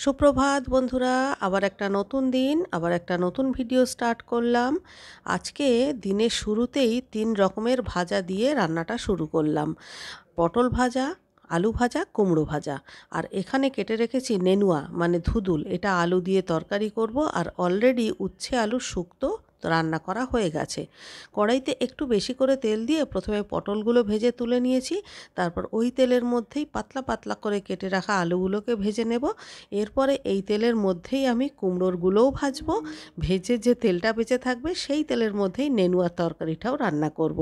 সুপ্রভাত বন্ধুরা, আবার একটা নতুন দিন, আবার একটা নতুন ভিডিও স্টার্ট করলাম। আজকে দিনের শুরুতেই ৩ রকমের ভাজা দিয়ে রান্নাটা শুরু করলাম। পটল ভাজা, আলু ভাজা, কুমড়ো ভাজা। আর এখানে কেটে রেখেছি নেনুয়া মানে ধুদুল, এটা আলু দিয়ে তরকারি করব। আর অলরেডি উচ্ছে আলুর শুক্তো রান্না করা হয়ে গেছে। কড়াইতে একটু বেশি করে তেল দিয়ে প্রথমে পটলগুলো ভেজে তুলে নিয়েছি, তারপর ওই তেলের মধ্যেই পাতলা পাতলা করে কেটে রাখা আলুগুলোকে ভেজে নেব। এরপরে এই তেলের মধ্যেই আমি কুমড়োরগুলোও ভাজবো। ভেজে যে তেলটা বেঁচে থাকবে সেই তেলের মধ্যেই নেনুয়ার তরকারিটাও রান্না করব।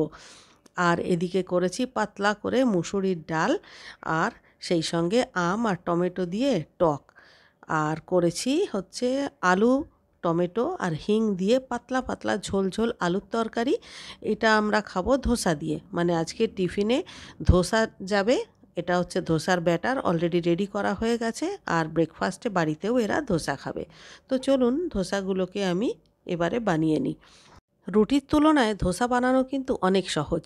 আর এদিকে করেছি পাতলা করে মুসুরির ডাল, আর সেই সঙ্গে আম আর টমেটো দিয়ে টক। আর করেছি হচ্ছে আলু, টমেটো আর হিং দিয়ে পাতলা পাতলা ঝোল ঝোল আলুর তরকারি। এটা আমরা খাবো ধোসা দিয়ে, মানে আজকে টিফিনে ধোসা যাবে। এটা হচ্ছে ধোসার ব্যাটার অলরেডি রেডি করা হয়ে গেছে, আর ব্রেকফাস্টে বাড়িতেও এরা ধোসা খাবে। তো চলুন ধোসাগুলোকে আমি এবারে বানিয়ে নিই। রুটির তুলনায় ধোসা বানানো কিন্তু অনেক সহজ।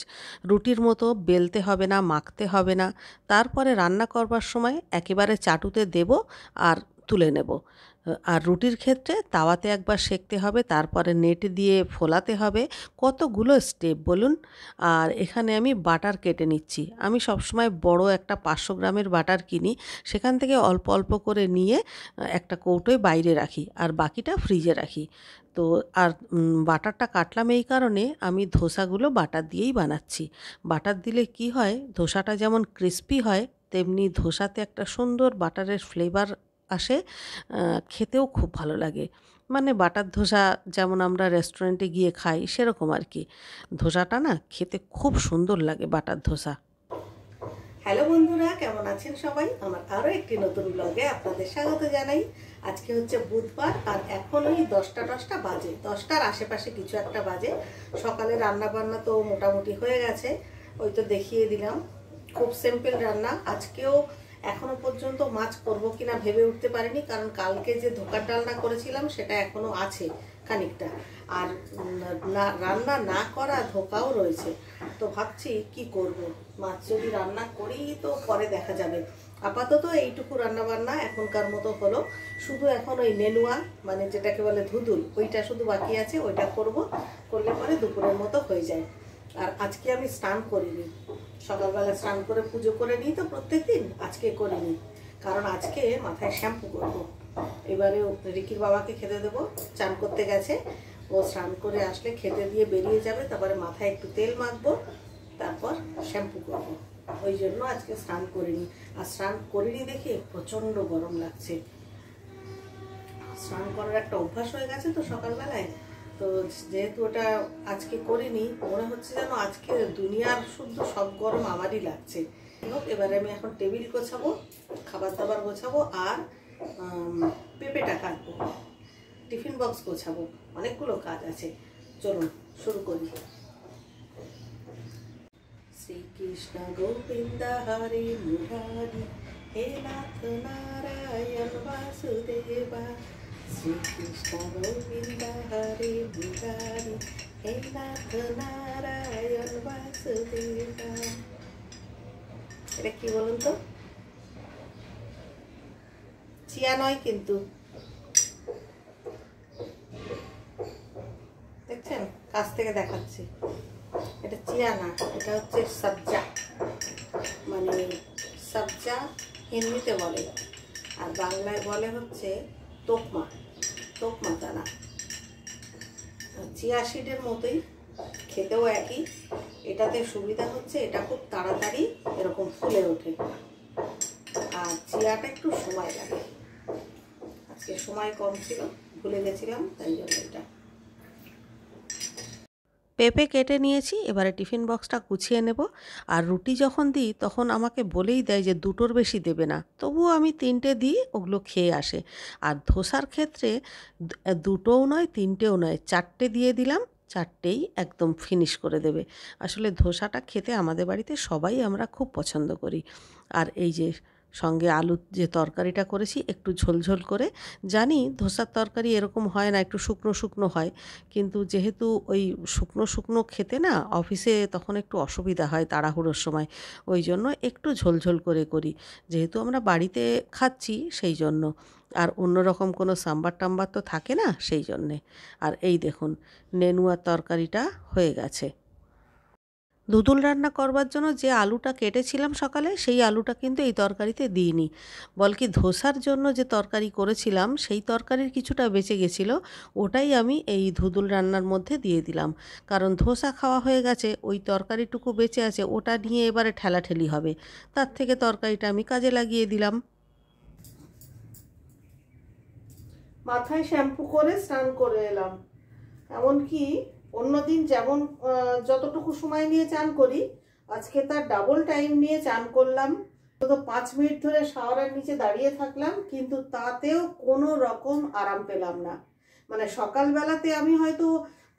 রুটির মতো বেলতে হবে না, মাখতে হবে না। তারপরে রান্না করবার সময় একেবারে চাটুতে দেব আর তুলে নেব। আর রুটির ক্ষেত্রে তাওয়াতে একবার সেঁকতে হবে, তারপরে নেট দিয়ে ফোলাতে হবে। কতগুলো স্টেপ বলুন। আর এখানে আমি বাটার কেটে নিচ্ছি। আমি সবসময় বড় একটা 500 গ্রামের বাটার কিনি, সেখান থেকে অল্প অল্প করে নিয়ে একটা কৌটোয় বাইরে রাখি, আর বাকিটা ফ্রিজে রাখি। তো আর বাটারটা কাটলাম এই কারণে, আমি ধোসাগুলো বাটার দিয়েই বানাচ্ছি। বাটার দিলে কি হয়, ধোসাটা যেমন ক্রিস্পি হয়, তেমনি ধোসাতে একটা সুন্দর বাটারের ফ্লেভার আসে। খেতেও খুব ভালো লাগে। মানে বাটার ধোসা যেমন আমরা রেস্টুরেন্টে গিয়ে খাই সেরকম আর কি। ধোসাটা না খেতে খুব সুন্দর লাগে বাটার ধোসা। হ্যালো বন্ধুরা, কেমন আছেন সবাই? আমার আরও একটি নতুন ব্লগে আপনাদের স্বাগত জানাই। আজকে হচ্ছে বুধবার, আর এখন ওই 10টা বাজে, 10টার আশেপাশে কিছু একটা বাজে। সকালে রান্না বান্না তো মোটামুটি হয়ে গেছে, ওই তো দেখিয়ে দিলাম। খুব সিম্পল রান্না আজকেও। এখনো পর্যন্ত মাছ করব কিনা ভেবে উঠতে পারিনি, কারণ কালকে যে ধোকার ডালনা করেছিলাম সেটা এখনো আছে খানিকটা। আর রান্না না করা ধোকাও রয়েছে। তো ভাবছি কি করব। মাছ যদি রান্না করি তো পরে দেখা যাবে। আপাতত এইটুকু রান্না বান্না এখনকার মতো হলো। শুধু এখন ওই নেনুয়া মানে যেটাকে বলে ধুদুল, ওইটা শুধু বাকি আছে, ওইটা করব। করলে পরে দুপুরের মতো হয়ে যায়। আর আজকে আমি স্নান করিনি। সকালবেলা স্নান করে পুজো করে নিই তো প্রত্যেকদিন, আজকে করিনি, কারণ আজকে মাথায় শ্যাম্পু করব। এবারে রিকির বাবাকে খেতে দেবো, চান করতে গেছে। ও স্নান করে আসলে খেতে দিয়ে বেরিয়ে যাবে, তারপরে মাথায় একটু তেল মাখবো, তারপর শ্যাম্পু করব। ওই জন্য আজকে স্নান করিনি। আর স্নান করিনি দেখে প্রচণ্ড গরম লাগছে। স্নান করার একটা অভ্যাস হয়ে গেছে তো সকালবেলায়, তো যেহেতু ওটা আজকে করিনি, মনে হচ্ছে যেন আজকে দুনিয়ার শুদ্ধ সব গরম আমারই লাগছে। হোক, এবারে আমি এখন টেবিল গোছাবো, খাবার দাবার গোছাবো, আর পেঁপেটা কাটবো, টিফিন বক্স গোছাবো, অনেকগুলো কাজ আছে। চলুন শুরু করি। শ্রীকৃষ্ণ গোবিন্দ হরে মুরারি, হে নাথ নারায়ণ বাসুদেবা। শ্রীকৃষ্ণ গোবিন্দ হরে মুরারি, হে নাথ নারায়ণ বাসুদেবা। এটা কি বলুন তো? চিয়া নয় কিন্তু, দেখছেন কাছ থেকে দেখাচ্ছি। এটা চিয়া না, এটা হচ্ছে সবজা, মানে সবজা হিন্দিতে বলে, আর বাংলায় বলে হচ্ছে তোকমা, তোকমা দানা। চিয়া সিডের মতোই, খেতেও একই। এটাতে সুবিধা হচ্ছে এটা খুব তাড়াতাড়ি এরকম ফুলে ওঠে, আর চিয়াটা একটু সময় লাগে। আজকে সময় কম ছিল, ভুলে গেছিলাম, তাই জন্য এটা। পেঁপে কেটে নিয়েছি, এবারে টিফিন বক্সটা গুছিয়ে নেব। আর রুটি যখন দিই তখন আমাকে বলেই দেয় যে 2টোর বেশি দেবে না, তবুও আমি 3টে দিই, ওগুলো খেয়ে আসে। আর ধোসার ক্ষেত্রে 2টোও নয়, 3টেও নয়, 4টে দিয়ে দিলাম, 4টেই একদম ফিনিশ করে দেবে। আসলে ধোসাটা খেতে আমাদের বাড়িতে সবাই আমরা খুব পছন্দ করি। আর এই যে সঙ্গে আলুর যে তরকারিটা করেছি একটু ঝোলঝোল করে। জানি ধোসার তরকারি এরকম হয় না, একটু শুকনো শুকনো হয়, কিন্তু যেহেতু ওই শুকনো শুকনো খেতে না অফিসে তখন একটু অসুবিধা হয় তাড়াহুড়োর সময়, ওই জন্য একটু ঝোলঝোল করে করি, যেহেতু আমরা বাড়িতে খাচ্ছি সেই জন্য। আর অন্য রকম কোনো সাম্বার টাম্বার তো থাকে না সেই জন্যে। আর এই দেখুন নেনুয়ার তরকারিটা হয়ে গেছে। দুদুল রান্না করবার জন্য যে আলুটা কেটেছিলাম সকালে সেই আলুটা কিন্তু এই তরকারিতে দিইনি, বলকি ধোসার জন্য যে তরকারি করেছিলাম সেই তরকারির কিছুটা বেঁচে গেছিলো, ওটাই আমি এই ধুদুল রান্নার মধ্যে দিয়ে দিলাম। কারণ ধোসা খাওয়া হয়ে গেছে, ওই তরকারিটুকু বেঁচে আছে, ওটা নিয়ে এবারে ঠেলাঠেলি হবে, তার থেকে তরকারিটা আমি কাজে লাগিয়ে দিলাম। মাথায় শ্যাম্পু করে স্নান করে এলাম। এমনকি অন্যদিন যেমন যতটুকু সময় নিয়ে চান করি, আজকে তার ডাবল টাইম নিয়ে চান করলাম। তো 5 মিনিট ধরে শাওয়ারের নিচে দাঁড়িয়ে থাকলাম, কিন্তু তাতেও কোনো রকম আরাম পেলাম না। মানে সকালবেলাতে আমি হয়তো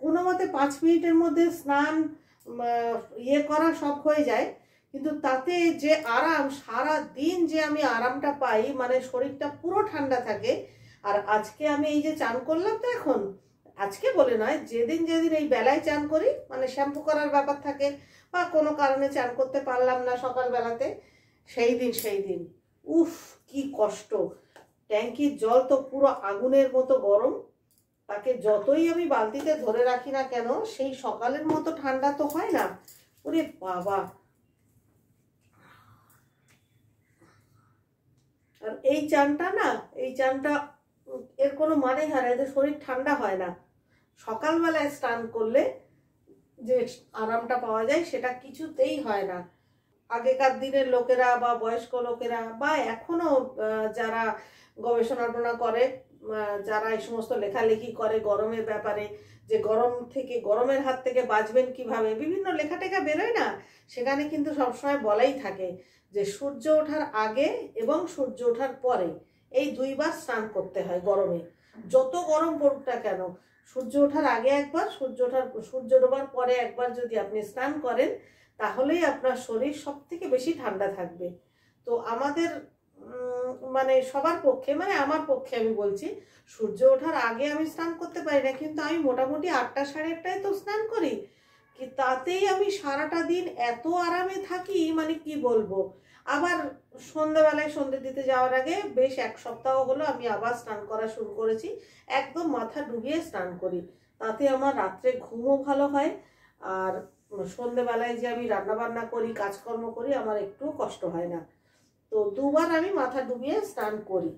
কোনো মতে 5 মিনিটের মধ্যে স্নান করা সব হয়ে যায়, কিন্তু তাতে যে আরাম, সারা দিন যে আমি আরামটা পাই, মানে শরীরটা পুরো ঠান্ডা থাকে। আর আজকে আমি এই যে চান করলাম, তো এখন আজকে বলে নয়, যেদিন যেদিন এই বেলায় চান করি, মানে শ্যাম্পু করার ব্যাপার থাকে বা কোনো কারণে চান করতে পারলাম না সকালবেলাতে, সেই দিন উফ কি কষ্ট। ট্যাঙ্কির জল তো পুরো আগুনের মতো গরম, তাকে যতই আমি বালতিতে ধরে রাখি না কেন সেই সকালের মতো ঠান্ডা তো হয় না। ওরে বাবা! আর এই চানটা না, এই চানটা এর কোনো মানে হয় না, এতে শরীর ঠান্ডা হয় না। সকালবেলায় স্নান করলে যে আরামটা পাওয়া যায় সেটা কিছুতেই হয় না। আগেকার দিনের লোকেরা বা বয়স্ক লোকেরা বা এখনো যারা গবেষণা করে, যারা এই সমস্ত লেখালেখি করে গরমের ব্যাপারে, যে গরমের হাত থেকে বাঁচবেন কিভাবে, বিভিন্ন লেখা টেখা বেরোয় না, সেখানে কিন্তু সবসময় বলাই থাকে যে সূর্য ওঠার আগে এবং সূর্য ওঠার পরে এই 2বার স্নান করতে হয় গরমে। যত গরম পড়ুক না কেন, সূর্য ওঠার আগে একবার, সূর্য ডোবার পরে একবার যদি আপনি স্নান করেন, তাহলেই আপনার শরীর সব থেকে বেশি ঠান্ডা থাকবে। তো আমাদের মানে সবার পক্ষে, মানে আমার পক্ষে আমি বলছি, সূর্য ওঠার আগে আমি স্নান করতে পারি না, কিন্তু আমি মোটামুটি 8টা সাড়ে 8টায় তো স্নান করি, কি তাতেই আমি সারাটা দিন এত আরামে থাকি, মানে কি বলবো। আবার সন্ধ্যাবেলায় সন্ধ্যে দিতে যাওয়ার আগে বেশ 1 সপ্তাহ হলো আমি আবার স্নান করা শুরু করেছি। একদম মাথা ডুবিয়ে স্নান করি, তাতে আমার রাত্রে ঘুমও ভালো হয়। আর সন্ধ্যেবেলায় যে আমি রান্না বান্না করি, কাজকর্ম করি, আমার একটুও কষ্ট হয় না। তো 2বার আমি মাথা ডুবিয়ে স্নান করি।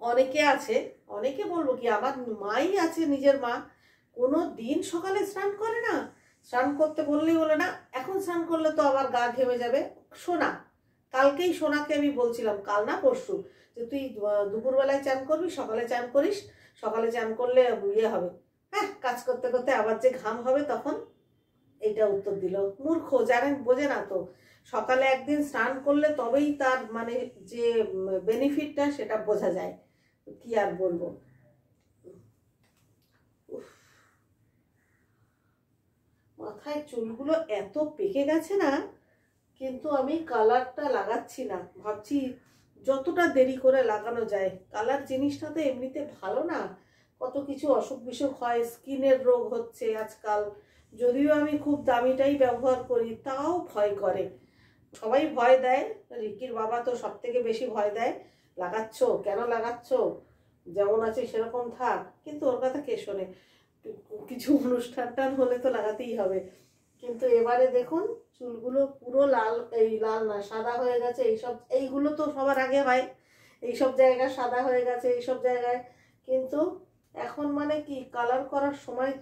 অনেকে আছে, অনেকে বলবো কি, আমার মাই আছে, নিজের মা কোনো দিন সকালে স্নান করে না। স্নান করতে বললেই বলে না, এখন স্নান করলে তো আবার গা ঘেমে যাবে। সোনা, কালকেই সোনাকে আমি বলছিলাম, কাল না পরশু, যে তুই দুপুরবেলায় চান করবি, সকালে চান করিস, সকালে চান করলে ইয়ে হবে। হ্যাঁ, কাজ করতে করতে আবার যে ঘাম হবে তখন। এইটা উত্তর দিল। মূর্খ, জানেন, বোঝে না তো। সকালে একদিন স্নান করলে তবেই তার মানে যে বেনিফিটটা সেটা বোঝা যায়। কি আর বলবো। মাথায় চুলগুলো এত পেকে গেছে না, কিন্তু আমি কালারটা লাগাচ্ছি না, ভাবছি যতটা দেরি করে লাগানো যায়। কালার জিনিসটা তো এমনিতে ভালো না, কত কিছু অসুখ বিসুখ হয়, স্কিনের রোগ হচ্ছে আজকাল। যদিও আমি খুব দামিটাই ব্যবহার করি, তাও ভয় করে, সবাই ভয় দেয়। রিকির বাবা তো সব থেকে বেশি ভয় দেয়, লাগাচ্ছ কেন, লাগাচ্ছ, যেমন আছে সেরকম থাক। কিন্তু ওর কথা কে শোনে, কিছু অনুষ্ঠান টান হলে তো লাগাতেই হবে। কিন্তু এবারে দেখুন চুলগুলো পুরো লাল, এই লাল না সাদা হয়ে গেছে। এইগুলো তো সবার আগে হয়, এইসব জায়গায় সাদা হয়ে গেছে, এইসব জায়গায়। কিন্তু এখন মানে কি, কালার করার সময়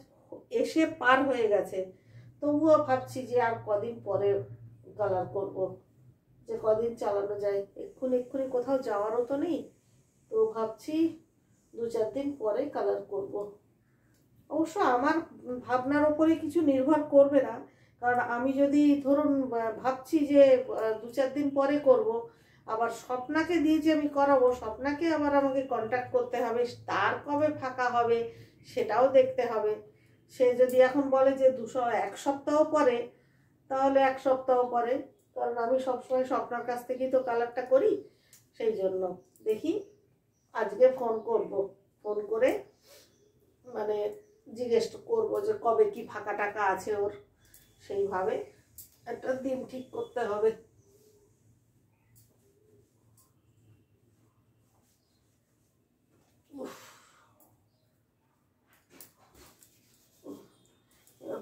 এসে পার হয়ে গেছে। তবুও ভাবছি যে আর কদিন পরে কালার করব, যে কদিন চালানো যায়। এক্ষুনি কোথাও যাওয়ারও তো নেই, তো ভাবছি 2-4 দিন পরে কালার করব। অবশ্য আমার ভাবনার ওপরে কিছু নির্ভর করবে না, কারণ আমি যদি ধরুন ভাবছি যে 2-4 দিন পরে করব, আবার স্বপ্নাকে দিয়ে যে আমি করাবো, স্বপ্নাকে আবার আমাকে কন্ট্যাক্ট করতে হবে, তার কবে ফাঁকা হবে সেটাও দেখতে হবে। সে যদি এখন বলে যে 1 সপ্তাহ পরে, তাহলে 1 সপ্তাহ পরে। কারণ আমি সবসময় স্বপ্নার কাছ থেকেই তো কালারটা করি, সেই জন্য দেখি আজকে ফোন করব, ফোন করে মানে জিজ্ঞেস করবো যে কবে কি ফাঁকা টাকা আছে ওর, সেইভাবে একটা দিন ঠিক করতে হবে।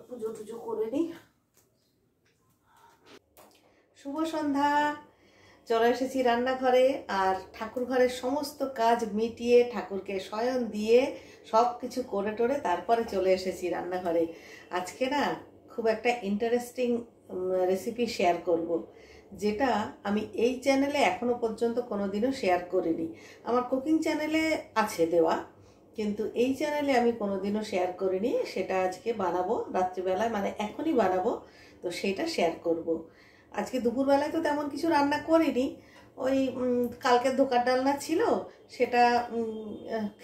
পুজো টুজো করে নিই। শুভ সন্ধ্যা। চলে এসেছি রান্নাঘরে, আর ঠাকুর ঘরের সমস্ত কাজ মিটিয়ে ঠাকুরকে শয়ন দিয়ে সব কিছু করে টোরে তারপরে চলে এসেছি রান্নাঘরে। আজকে না খুব একটা ইন্টারেস্টিং রেসিপি শেয়ার করব, যেটা আমি এই চ্যানেলে এখনো পর্যন্ত কোনোদিনও শেয়ার করিনি। আমার কুকিং চ্যানেলে আছে দেওয়া, কিন্তু এই চ্যানেলে আমি কোনোদিনও শেয়ার করিনি। সেটা আজকে বানাবো রাত্রিবেলায়, মানে এখনই বানাবো, তো সেটা শেয়ার করব। আজকে দুপুরবেলায় তো তেমন কিছু রান্না করিনি, ওই কালকের ধোকার ডালনা ছিল সেটা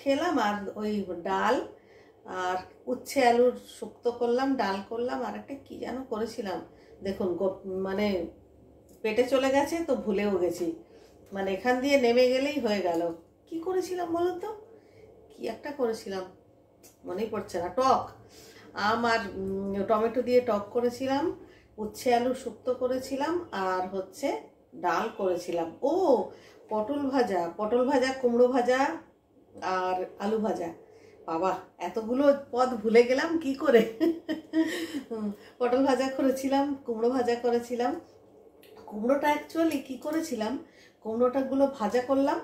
খেলাম, আর ওই ডাল আর উচ্ছে আলুর শুক্তো করলাম, ডাল করলাম, আর একটা কী যেন করেছিলাম দেখুন, মানে পেটে চলে গেছে তো ভুলেও গেছি, মানে এখান দিয়ে নেমে গেলেই হয়ে গেল। কি করেছিলাম বলুন তো, কি একটা করেছিলাম মনেই পড়ছে না। টক আম আর টমেটো দিয়ে টক করেছিলাম, উচ্ছে আলু শুক্তো করেছিলাম, আর হচ্ছে ডাল করেছিলাম। ও পটল ভাজা, পটল ভাজা, কুমড়ো ভাজা আর আলু ভাজা। বাবা এতগুলো পদ ভুলে গেলাম কি করে। পটল ভাজা করেছিলাম, কুমড়ো ভাজা করেছিলাম। কুমড়োটা অ্যাকচুয়ালি কি করেছিলাম, কুমড়োটাগুলো ভাজা করলাম,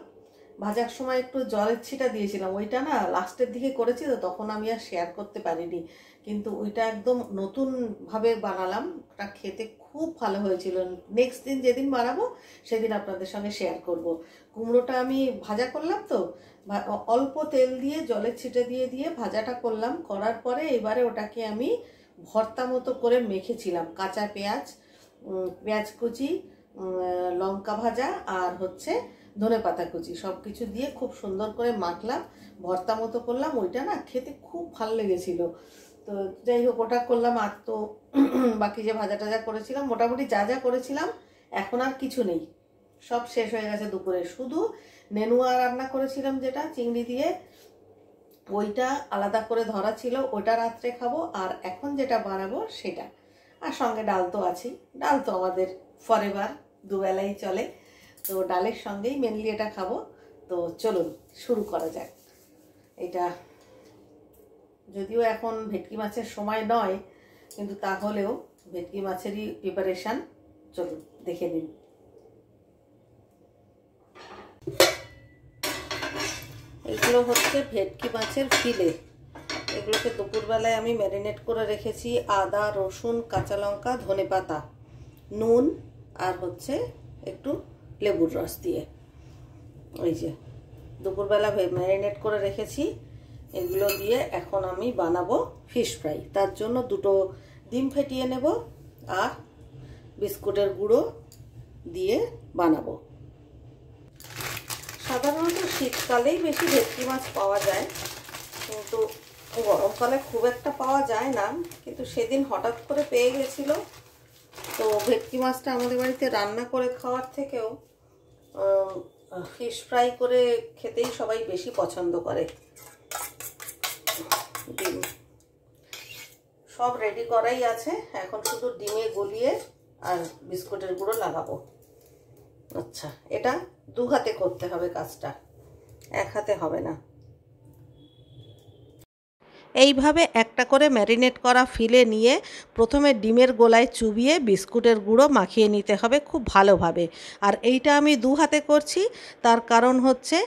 ভাজার সময় একটু জলের ছিটা দিয়েছিলাম, ওইটা না লাস্টের দিকে করেছি তো তখন আমি আর শেয়ার করতে পারিনি, কিন্তু ওইটা একদম নতুনভাবে বানালাম, ওটা খেতে খুব ভালো হয়েছিল। নেক্সট দিন যেদিন বানাবো সেদিন আপনাদের সঙ্গে শেয়ার করব। কুমড়োটা আমি ভাজা করলাম তো, অল্প তেল দিয়ে জলের ছিটে দিয়ে দিয়ে ভাজাটা করলাম, করার পরে এবারে ওটাকে আমি ভর্তা মতো করে মেখেছিলাম। কাঁচা পেঁয়াজ, পেঁয়াজ কুচি, লঙ্কা ভাজা আর হচ্ছে ধনেপাতা কুচি সব কিছু দিয়ে খুব সুন্দর করে মাখলাম, ভর্তা মতো করলাম। ওইটা না খেতে খুব ভালো লেগেছিল। তো যাই হোক ওটা করলাম, আর তো বাকি যে ভাজা টাজা করেছিলাম, মোটামুটি যা যা করেছিলাম এখন আর কিছু নেই, সব শেষ হয়ে গেছে দুপুরে। শুধু নেনুয়া রান্না করেছিলাম যেটা চিংড়ি দিয়ে, ওইটা আলাদা করে ধরা ছিল, ওটা রাত্রে খাবো, আর এখন যেটা বানাবো সেটা, আর সঙ্গে ডাল তো আছেই। ডাল তো আমাদের ফরএভার, দুবেলাই চলে, তো ডালের সঙ্গেই মেনলি এটা খাবো। তো চলুন শুরু করা যাক। এটা যদিও এখন ভেটকি মাছের সময় নয়, কিন্তু তাহলেও ভেটকি মাছেরই প্রিপারেশান, চলুন দেখে নিন। এগুলো হচ্ছে ভেটকি মাছের ফিলে, এগুলোকে দুপুরবেলায় আমি ম্যারিনেট করে রেখেছি আদা, রসুন, কাঁচা লঙ্কা, ধনেপাতা, নুন আর হচ্ছে একটু লেবুর রস দিয়ে। ওই যে দুপুরবেলা ম্যারিনেট করে রেখেছি, এগুলো দিয়ে এখন আমি বানাবো ফিশ ফ্রাই। তার জন্য দুটো ডিম ফেটিয়ে নেব আর বিস্কুটের গুঁড়ো দিয়ে বানাবো। সাধারণত শীতকালেই বেশি ভেটকি মাছ পাওয়া যায়, কিন্তু গরমকালে খুব একটা পাওয়া যায় না, কিন্তু সেদিন হঠাৎ করে পেয়ে গেছিল। তো ভেটকি মাছটা আমাদের বাড়িতে রান্না করে খাওয়ার থেকেও ফিশ ফ্রাই করে খেতেই সবাই বেশি পছন্দ করে। ডিম সব রেডি করাই আছে, এখন শুধু ডিমে গলিয়ে আর বিস্কুটের গুঁড়ো লাগাবো। আচ্ছা, এটা দু হাতে করতে হবে কাজটা, এক হাতে হবে না। এইভাবে একটা করে ম্যারিনেট করা ফিলে নিয়ে প্রথমে ডিমের গোলায় চুবিয়ে বিস্কুটের গুঁড়ো মাখিয়ে নিতে হবে খুব ভালোভাবে। আর এইটা আমি দু হাতে করছি, তার কারণ হচ্ছে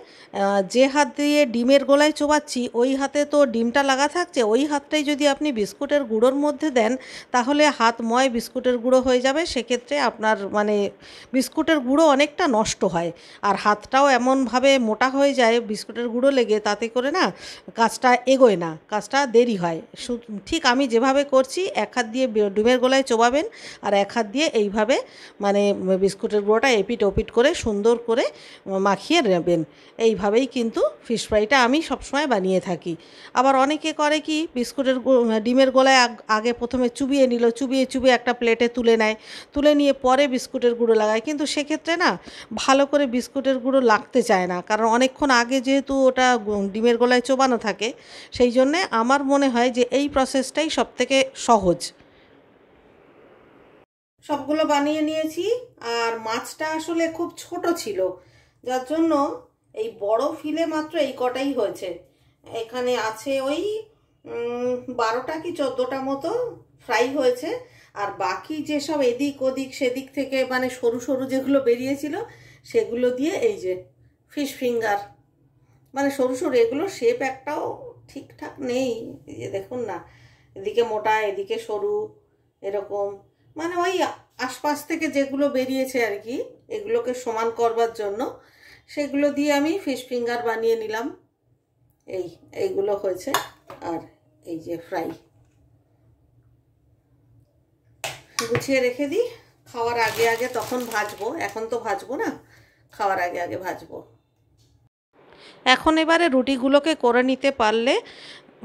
যে হাত দিয়ে ডিমের গোলায় চোবাচ্ছি ওই হাতে তো ডিমটা লাগা থাকছে, ওই হাতটাই যদি আপনি বিস্কুটের গুঁড়োর মধ্যে দেন তাহলে হাত ময় বিস্কুটের গুঁড়ো হয়ে যাবে, সেক্ষেত্রে আপনার মানে বিস্কুটের গুঁড়ো অনেকটা নষ্ট হয়, আর হাতটাও এমনভাবে মোটা হয়ে যায় বিস্কুটের গুঁড়ো লেগে, তাতে করে না কাজটা এগোয় না, কাজটা ভাজটা দেরি হয়। ঠিক আমি যেভাবে করছি, এক হাত দিয়ে ডিমের গোলায় চোবাবেন আর এক হাত দিয়ে এইভাবে মানে বিস্কুটের গুঁড়োটা এপিট ওপিট করে সুন্দর করে মাখিয়ে নেবেন। এইভাবেই কিন্তু ফিশ ফ্রাইটা আমি সবসময় বানিয়ে থাকি। আবার অনেকে করে কি, ডিমের গোলায় আগে প্রথমে চুবিয়ে নিল, চুবিয়ে চুবিয়ে একটা প্লেটে তুলে নেয়, তুলে নিয়ে পরে বিস্কুটের গুঁড়ো লাগায়, কিন্তু সেক্ষেত্রে না ভালো করে বিস্কুটের গুঁড়ো লাগতে চায় না, কারণ অনেকক্ষণ আগে যেহেতু ওটা ডিমের গোলায় চোবানো থাকে। সেই জন্যে আমার মনে হয় যে এই প্রসেসটাই সবথেকে সহজ। সবগুলো বানিয়ে নিয়েছি, আর মাছটা আসলে খুব ছোট ছিল, যার জন্য এই বড় ফিলে মাত্র এই কটাই হয়েছে। এখানে আছে ওই 12টা কি 14টা মতো ফ্রাই হয়েছে, আর বাকি যেসব এদিক ওদিক সেদিক থেকে মানে সরু সরু যেগুলো বেরিয়েছিল সেগুলো দিয়ে এই যে ফিশ ফিঙ্গার, মানে সরু সরু, এগুলো শেপ একটাও ঠিকঠাক নেই। এই যে দেখুন না, এদিকে মোটা এদিকে সরু এরকম, মানে ওই আশপাশ থেকে যেগুলো বেরিয়েছে আর কি, এগুলোকে সমান করবার জন্য সেগুলো দিয়ে আমি ফিশ ফিঙ্গার বানিয়ে নিলাম। এইগুলো হয়েছে, আর এই যে ফ্রাই গুছিয়ে রেখে দিই, খাওয়ার আগে আগে তখন ভাজবো, এখন তো ভাজবো না, খাওয়ার আগে আগে ভাজবো। এখন এবারে রুটিগুলোকে করে নিতে পারলে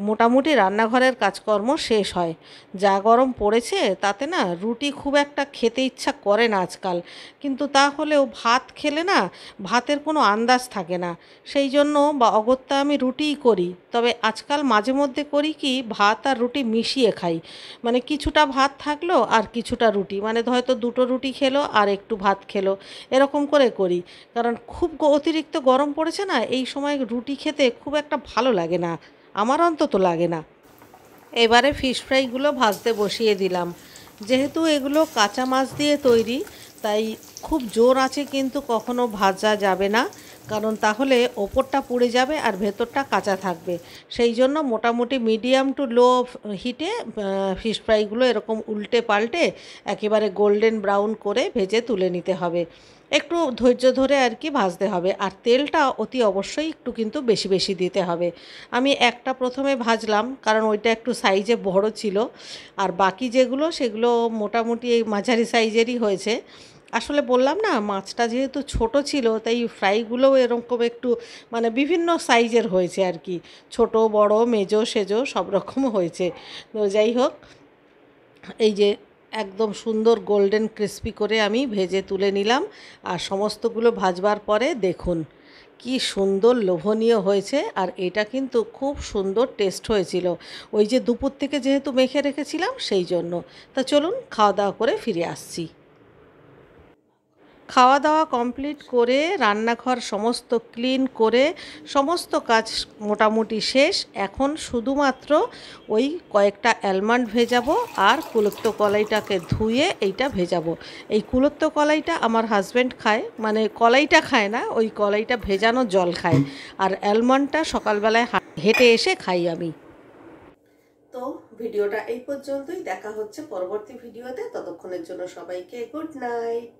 মোটামুটি রান্নাঘরের কাজকর্ম শেষ হয়। যা গরম পড়েছে তাতে না রুটি খুব একটা খেতে ইচ্ছা করে না আজকাল, কিন্তু তা হলেও ভাত খেলে না ভাতের কোনো আন্দাজ থাকে না। সেই জন্য বা অগত্যা আমি রুটিই করি, তবে আজকাল মাঝে মধ্যে করি কি, ভাত আর রুটি মিশিয়ে খাই। মানে কিছুটা ভাত থাকলো আর কিছুটা রুটি, মানে হয়তো দুটো রুটি খেলো আর একটু ভাত খেলো, এরকম করে করি। কারণ খুব অতিরিক্ত গরম পড়েছে না, এই সময় রুটি খেতে খুব একটা ভালো লাগে না, আমার অন্তত লাগে না। এবারে ফিশ ফ্রাইগুলো ভাজতে বসিয়ে দিলাম। যেহেতু এগুলো কাঁচা মাছ দিয়ে তৈরি, তাই খুব জোর আঁচে কিন্তু কখনো ভাজা যাবে না, কারণ তাহলে ওপরটা পুড়ে যাবে আর ভেতরটা কাঁচা থাকবে। সেই জন্য মোটামুটি মিডিয়াম টু লো হিটে ফিশ ফ্রাইগুলো এরকম উল্টে পাল্টে একেবারে গোল্ডেন ব্রাউন করে ভেজে তুলে নিতে হবে। একটু ধৈর্য ধরে আর কি ভাজতে হবে, আর তেলটা অতি অবশ্যই একটু কিন্তু বেশি বেশি দিতে হবে। আমি একটা প্রথমে ভাজলাম, কারণ ওইটা একটু সাইজে বড় ছিল, আর বাকি যেগুলো সেগুলো মোটামুটি এই মাঝারি সাইজেরই হয়েছে। আসলে বললাম না, মাছটা যেহেতু ছোট ছিল তাই ফ্রাইগুলোও এরকম একটু মানে বিভিন্ন সাইজের হয়েছে আর কি, ছোট বড় মেজো সেজো সব রকম হয়েছে। তো যাই হোক, এই যে একদম সুন্দর গোল্ডেন ক্রিস্পি করে আমি ভেজে তুলে নিলাম, আর সমস্তগুলো ভাজবার পরে দেখুন কি সুন্দর লোভনীয় হয়েছে, আর এটা কিন্তু খুব সুন্দর টেস্ট হয়েছিল। ওই যে দুপুর থেকে যেহেতু মেখে রেখেছিলাম সেই জন্য। তা চলুন খাওয়া দাওয়া করে ফিরে আসছি। খাওয়া দাওয়া কমপ্লিট করে রান্নাঘর সমস্ত ক্লিন করে সমস্ত কাজ মোটামুটি শেষ। এখন শুধুমাত্র ওই কয়েকটা অ্যালমন্ড ভেজাবো আর কুলত্থ কলাইটাকে ধুয়ে এইটা ভেজাবো। এই কুলত্থ কলাইটা আমার হাজব্যান্ড খায়, মানে কলাইটা খায় না, ওই কলাইটা ভেজানো জল খায়, আর অ্যালমন্ডটা সকালবেলায় হেঁটে এসে খাই আমি। তো ভিডিওটা এই পর্যন্তই, দেখা হচ্ছে পরবর্তী ভিডিওতে, ততক্ষণের জন্য সবাইকে গুড নাইট।